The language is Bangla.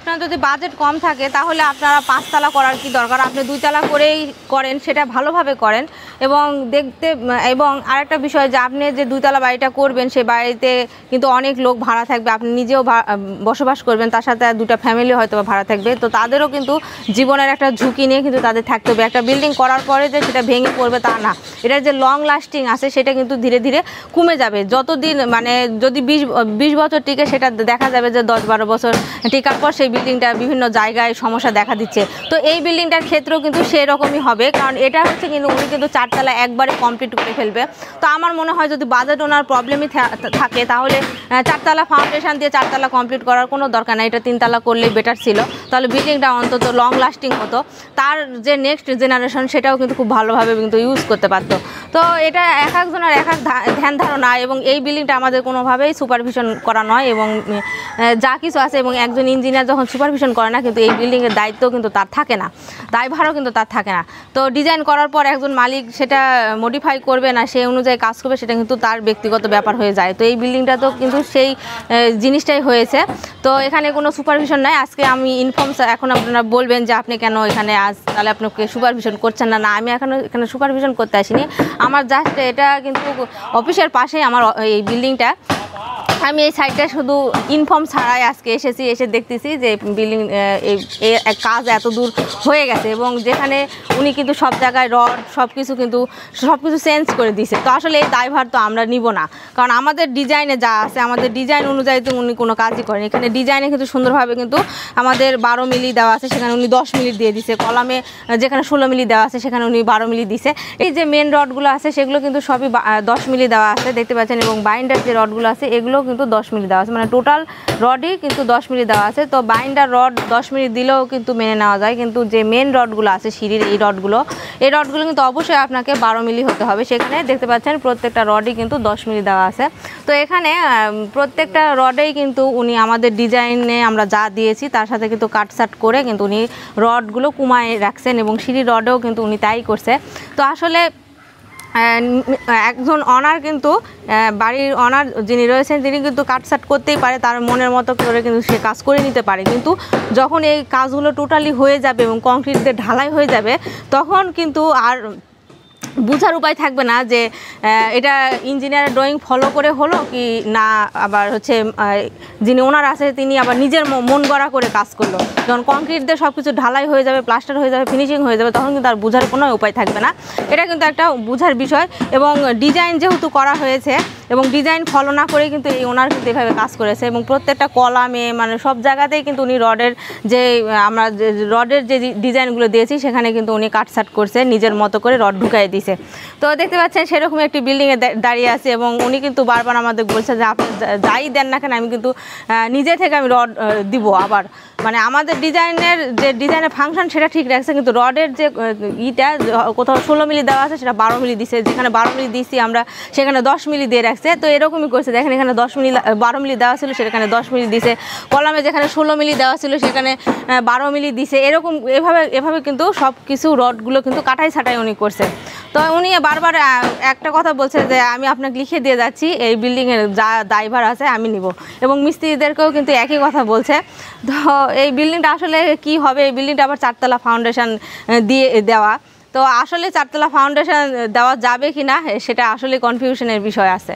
আপনার যদি বাজেট কম থাকে তাহলে আপনারা 5 তলা করার কি দরকার, আপনি 2 তলা করেই করেন, সেটা ভালোভাবে করেন। এবং দেখতে এবং আরেকটা বিষয় যে আপনি যে 2 তলা বাড়িটা করবেন সেই বাড়িতে কিন্তু অনেক লোক ভাড়া থাকবে, আপনি নিজেও বসবাস করবেন, তার সাথে 2টা ফ্যামিলি হয়তো ভাড়া থাকবে, তো তাদেরও কিন্তু জীবনের একটা ঝুঁকি নিয়ে কিন্তু তাদের থাকতে হবে। একটা বিল্ডিং করার পরে যে সেটা ভেঙে পড়বে তা না, এটা যে লং লাস্টিং আছে সেটা কিন্তু ধীরে ধীরে কমে যাবে। যতদিন মানে যদি 20 বছর টিকে সেটা দেখা যাবে যে 10-12 বছর টিকার পর সেই বিল্ডিংটা বিভিন্ন জায়গায় সমস্যা দেখা দিচ্ছে। তো এই বিল্ডিংটার ক্ষেত্রেও কিন্তু সেরকমই হবে, কারণ এটা হচ্ছে কিন্তু উনি কিন্তু 4 তলা একবারে কমপ্লিট করে ফেলবে। তো আমার মনে হয় যদি বাজেট ওনার প্রবলেমই থাকে তাহলে 4 তলা ফাউন্ডেশন দিয়ে 4 তলা কমপ্লিট করার কোনো দরকার নেই, এটা 3 তলা করলেই বেটার ছিল, তাহলে বিল্ডিংটা অন্তত লং লাস্টিং হতো, তার যে নেক্সট জেনারেশন সেটাও কিন্তু খুব ভালোভাবে কিন্তু ইউজ করতে পারতো। তো এটা এক একজনের এক এক ধ্যান ধারণা, এবং এই বিল্ডিংটা আমাদের কোনোভাবেই সুপারভিশন করা নয়, এবং যা কিছু আছে, এবং একজন ইঞ্জিনিয়ার যখন সুপারভিশন করে না কিন্তু এই বিল্ডিংয়ের দায়িত্ব কিন্তু তার থাকে না, দায়ভারও কিন্তু তার থাকে না। তো ডিজাইন করার পর একজন মালিক সেটা মডিফাই করবে না সেই অনুযায়ী কাজ করবে, সেটা কিন্তু তার ব্যক্তিগত ব্যাপার হয়ে যায়। তো এই বিল্ডিংটা তো কিন্তু সেই জিনিসটাই হয়েছে। তো এখানে কোনো সুপারভিশন নাই। আজকে আমি ইনফর্ম, এখন আপনারা বলবেন যে আপনি কেন এখানে তাহলে আপনাকে সুপারভিশন করছেন না। না, আমি এখানে সুপারভিশন করতে আসিনি, আমার জাস্ট এটা কিন্তু অফিসের পাশেই আমার এই বিল্ডিংটা, আমি এই সাইডটা শুধু ইনফর্ম ছাড়াই আজকে এসেছি, এসে দেখতেছি যে বিল্ডিং এই কাজ এত দূর হয়ে গেছে, এবং যেখানে উনি কিন্তু সব জায়গায় রড সব কিছু চেঞ্জ করে দিয়েছে। তো আসলে এই দায়ভার তো আমরা নিব না, কারণ আমাদের ডিজাইনে যা আছে, আমাদের ডিজাইন অনুযায়ী তো উনি কোনো কাজই করেন। এখানে ডিজাইনে কিন্তু সুন্দরভাবে কিন্তু আমাদের 12 মিলি দেওয়া আছে, সেখানে উনি 10 মিলি দিয়ে দিছে। কলামে যেখানে 16 মিলি দেওয়া আছে সেখানে উনি 12 মিলি দিছে। এই যে মেন রডগুলো আছে সেগুলো কিন্তু সবই 10 মিলি দেওয়া আছে, দেখতে পাচ্ছেন, এবং বাইন্ডার যে রডগুলো আছে এগুলো কিন্তু 10 মিলি দেওয়া আছে, মানে টোটাল রডই কিন্তু 10 মিলি দেওয়া আছে। তো বাইন্ডার রড 10 মিলি দিলেও কিন্তু মেনে নেওয়া যায়, কিন্তু যে মেন রডগুলো আছে সিঁড়ির এই রডগুলো কিন্তু অবশ্যই আপনাকে 12 মিলি হতে হবে। সেখানে দেখতে পাচ্ছেন প্রত্যেকটা রডই কিন্তু 10 মিলি দেওয়া আছে। তো এখানে প্রত্যেকটা রডেই কিন্তু উনি আমাদের ডিজাইনে আমরা যা দিয়েছি তার সাথে কিন্তু কাটসাট করে কিন্তু উনি রডগুলো কমায় রাখছেন, এবং সিঁড়ির রডেও কিন্তু উনি তাই করছে। তো আসলে একজন অনার কিন্তু বাড়ির অনার যিনি রয়েছেন তিনি কিন্তু কাটসাট করতেই পারে, তার মনের মতো করে কিন্তু সে কাজ করে নিতে পারে, কিন্তু যখন এই কাজগুলো টোটালি হয়ে যাবে এবং কংক্রিট দিয়ে ঢালাই হয়ে যাবে তখন কিন্তু আর বুঝার উপায় থাকবে না যে এটা ইঞ্জিনিয়ারের ড্রয়িং ফলো করে হলো কি না, আবার হচ্ছে যিনি ওনার আছে তিনি আবার নিজের মন গড়া করে কাজ করলো। যখন কংক্রিট দিয়ে সব কিছু ঢালাই হয়ে যাবে, প্লাস্টার হয়ে যাবে, ফিনিশিং হয়ে যাবে, তখন কিন্তু আর বুঝার কোনো উপায় থাকবে না। এটা কিন্তু একটা বুঝার বিষয়, এবং ডিজাইন যেহেতু করা হয়েছে এবং ডিজাইন ফলো না করে কিন্তু এই ওনার কিন্তু এভাবে কাজ করেছে, এবং প্রত্যেকটা কলামে মানে সব জায়গাতেই কিন্তু উনি আমরা রডের যে ডিজাইনগুলো দিয়েছি সেখানে কিন্তু উনি কাটসাট করছে, নিজের মতো করে রড ঢুকাই দিয়েছে। তো দেখতে পাচ্ছেন সেরকম একটি বিল্ডিংয়ে দাঁড়িয়ে আছে, এবং উনি কিন্তু বারবার আমাদের বলছে যে আপনি যাই দেন না কেন আমি কিন্তু নিজে থেকে আমি রড দিব। আবার মানে আমাদের ডিজাইনের ফাংশন সেটা ঠিক রাখছে, কিন্তু রডের যে কোথাও 16 মিলি দেওয়া আছে সেটা 12 মিলি দিছে, যেখানে 12 মিলি দিছি আমরা সেখানে 10 মিলি দিয়ে রাখছে। তো এরকমই করছে, দেখেন এখানে 12 মিলি দেওয়া ছিল সেখানে 10 মিলি দিছে, কলামে যেখানে 16 মিলি দেওয়া ছিল সেখানে 12 মিলি দিছে, এরকম এভাবে কিন্তু সব কিছু রডগুলো কিন্তু কাটাই ছাটাই উনি করছে। তো উনি বারবার একটা কথা বলছে যে আমি আপনাকে লিখে দিয়ে যাচ্ছি, এই বিল্ডিংয়ের যা দায়ভার আছে আমি নিব, এবং মিস্ত্রিদেরকেও কিন্তু একই কথা বলছে। তো এই বিল্ডিংটা আসলে কি হবে, এই বিল্ডিংটা আবার 4 তলা ফাউন্ডেশন দিয়ে দেওয়া, তো আসলে 4 তলা ফাউন্ডেশন দেওয়া যাবে কি না সেটা আসলে কনফিউশনের বিষয় আছে।